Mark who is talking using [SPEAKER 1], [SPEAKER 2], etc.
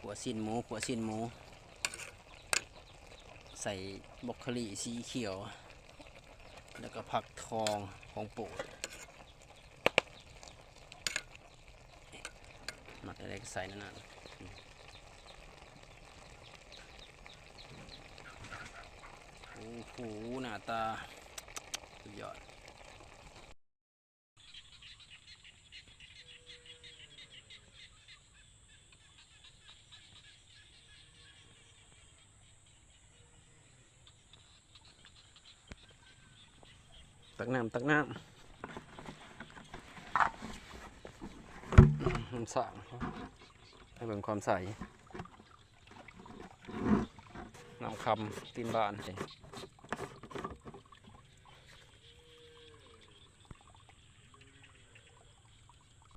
[SPEAKER 1] ขัวสิ้นหมูใส่บรอกโคลีสีเขียวแล้วก็ผักทองของโปรดหมักอะไรก็ใส่นั่นโอ้โหหน้าตาสุดยอดตักน้ำสั่งให้เป็นความใสน้ำคำตีนบาน